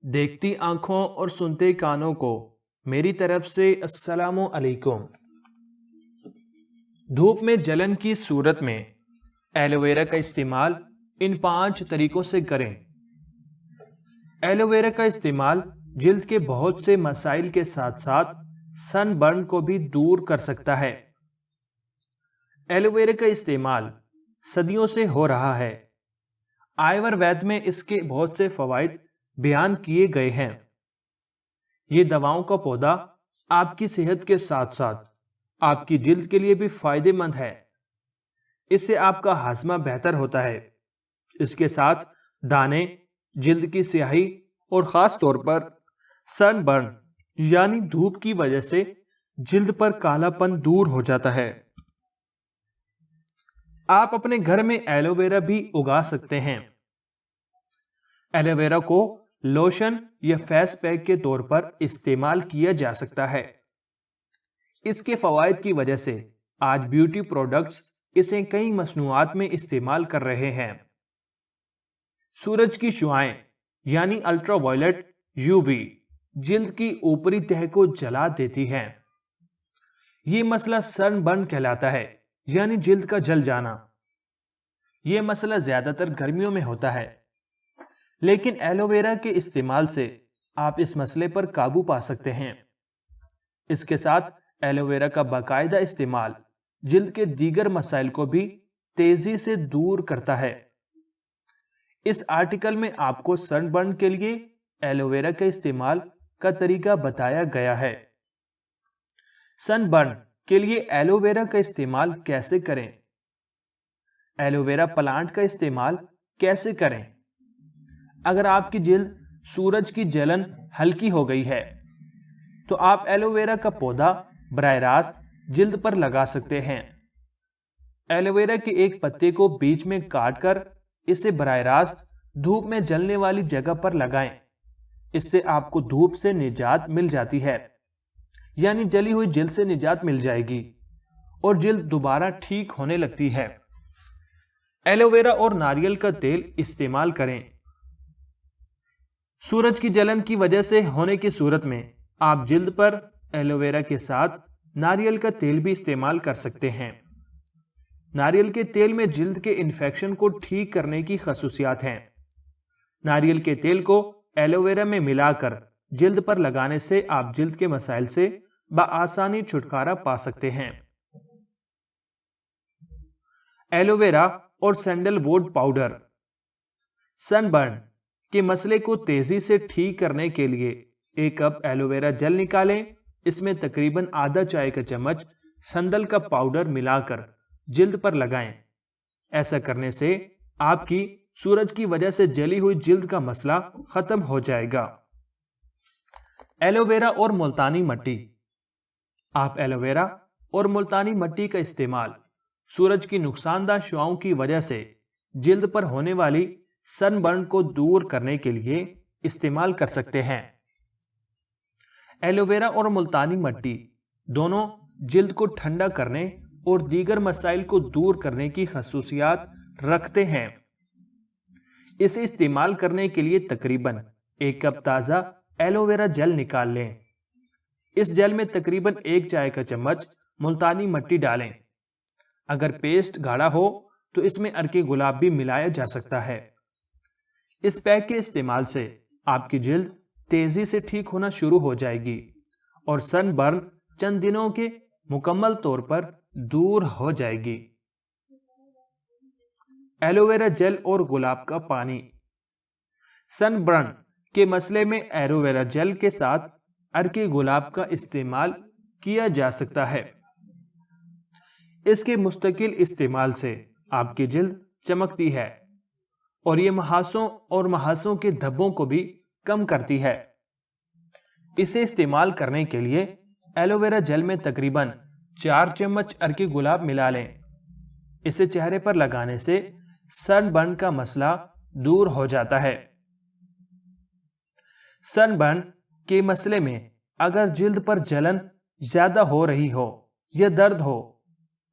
دیکھتی آنکھوں اور سنتے کانوں کو میری طرف سے السلام علیکم۔ دھوپ میں جلن کی صورت میں ایلو ویرا کا استعمال ان 5 طریقوں سے کریں۔ ایلو ویرا کا استعمال جلد کے بہت سے مسائل کے ساتھ ساتھ سن برن کو بھی دور کر سکتا ہے۔ ایلو ویرا کا استعمال صدیوں سے ہو رہا ہے۔ آیوروید میں اس کے بہت سے فوائد بیان کیے گئے ہیں۔ یہ دواؤں کا پودا آپ کی صحت کے ساتھ ساتھ آپ کی جلد کے لیے بھی فائدہ مند ہے۔ اس سے آپ کا ہاضمہ بہتر ہوتا ہے۔ اس کے ساتھ دانے، جلد کی سیاہی اور خاص طور پر سن برن یعنی دھوپ کی وجہ سے جلد پر کالا پن دور ہو جاتا ہے۔ آپ اپنے گھر میں ایلو ویرا بھی اگا سکتے ہیں۔ ایلو ویرا کو لوشن یا فیس پیک کے طور پر استعمال کیا جا سکتا ہے۔ اس کے فوائد کی وجہ سے آج بیوٹی پروڈکٹس اسے کئی مصنوعات میں استعمال کر رہے ہیں۔ سورج کی شعاعیں یعنی الٹرا وائلٹ UV جلد کی اوپری تہہ کو جلا دیتی ہیں۔ یہ مسئلہ سن برن کہلاتا ہے، یعنی جلد کا جل جانا۔ یہ مسئلہ زیادہ تر گرمیوں میں ہوتا ہے، لیکن ایلو ویرا کے استعمال سے آپ اس مسئلے پر قابو پا سکتے ہیں۔ اس کے ساتھ ایلو ویرا کا باقاعدہ استعمال جلد کے دیگر مسائل کو بھی تیزی سے دور کرتا ہے۔ اس آرٹیکل میں آپ کو سن برن کے لیے ایلو ویرا کے استعمال کا طریقہ بتایا گیا ہے۔ سن برن کے لیے ایلو ویرا کا استعمال کیسے کریں؟ ایلو ویرا پلانٹ کا استعمال کیسے کریں؟ اگر آپ کی جلد سورج کی جلن ہلکی ہو گئی ہے تو آپ ایلو ویرا کا پودا براہ راست جلد پر لگا سکتے ہیں۔ ایلو ویرا کے ایک پتے کو بیچ میں کاٹ کر اسے براہ راست دھوپ میں جلنے والی جگہ پر لگائیں۔ اس سے آپ کو دھوپ سے نجات مل جاتی ہے، یعنی جلی ہوئی جلد سے نجات مل جائے گی اور جلد دوبارہ ٹھیک ہونے لگتی ہے۔ ایلو ویرا اور ناریل کا تیل استعمال کریں۔ سورج کی جلن کی وجہ سے ہونے کی صورت میں آپ جلد پر ایلو ویرا کے ساتھ ناریل کا تیل بھی استعمال کر سکتے ہیں۔ ناریل کے تیل میں جلد کے انفیکشن کو ٹھیک کرنے کی خصوصیات ہیں۔ ناریل کے تیل کو ایلو ویرا میں ملا کر جلد پر لگانے سے آپ جلد کے مسائل سے بآسانی چھٹکارا پا سکتے ہیں۔ ایلو ویرا اور sandalwood powder. Sunburn کے مسئلے کو تیزی سے ٹھیک کرنے کے لیے 1 کپ ایلو ویرا جل نکالیں۔ اس میں تقریباً آدھا چائے کا چمچ سندل کا پاؤڈر ملا کر جلد پر لگائیں۔ ایسا کرنے سے آپ کی سورج کی وجہ سے جلی ہوئی جلد کا مسئلہ ختم ہو جائے گا۔ ایلو ویرا اور ملتانی مٹی۔ آپ ایلو ویرا اور ملتانی مٹی کا استعمال سورج کی نقصان دہ شعاؤں کی وجہ سے جلد پر ہونے والی سن برن کو دور کرنے کے لیے استعمال کر سکتے ہیں۔ ایلو ویرا اور ملتانی مٹی دونوں جلد کو ٹھنڈا کرنے اور دیگر مسائل کو دور کرنے کی خصوصیات رکھتے ہیں۔ اسے استعمال کرنے کے لیے تقریباً 1 کپ تازہ ایلو ویرا جل نکال لیں۔ اس جل میں تقریباً 1 چائے کا چمچ ملتانی مٹی ڈالیں۔ اگر پیسٹ گاڑھا ہو تو اس میں عرق گلاب بھی ملایا جا سکتا ہے۔ اس پیک کے استعمال سے آپ کی جلد تیزی سے ٹھیک ہونا شروع ہو جائے گی اور سن برن چند دنوں کے مکمل طور پر دور ہو جائے گی۔ ایلو ویرا جل اور گلاب کا پانی۔ سن برن کے مسئلے میں ایلو ویرا جل کے ساتھ عرق گلاب کا استعمال کیا جا سکتا ہے۔ اس کے مستقل استعمال سے آپ کی جلد چمکتی ہے اور یہ محاسوں کے دھبوں کو بھی کم کرتی ہے۔ اسے استعمال کرنے کے لیے ایلو ویرا جل میں تقریباً 4 چمچ عرق گلاب ملا لیں۔ اسے چہرے پر لگانے سے سن برن کا مسئلہ دور ہو جاتا ہے۔ سن برن کے مسئلے میں اگر جلد پر جلن زیادہ ہو رہی ہو یا درد ہو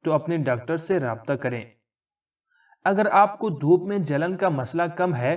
تو اپنے ڈاکٹر سے رابطہ کریں۔ اگر آپ کو دھوپ میں جلن کا مسئلہ کم ہے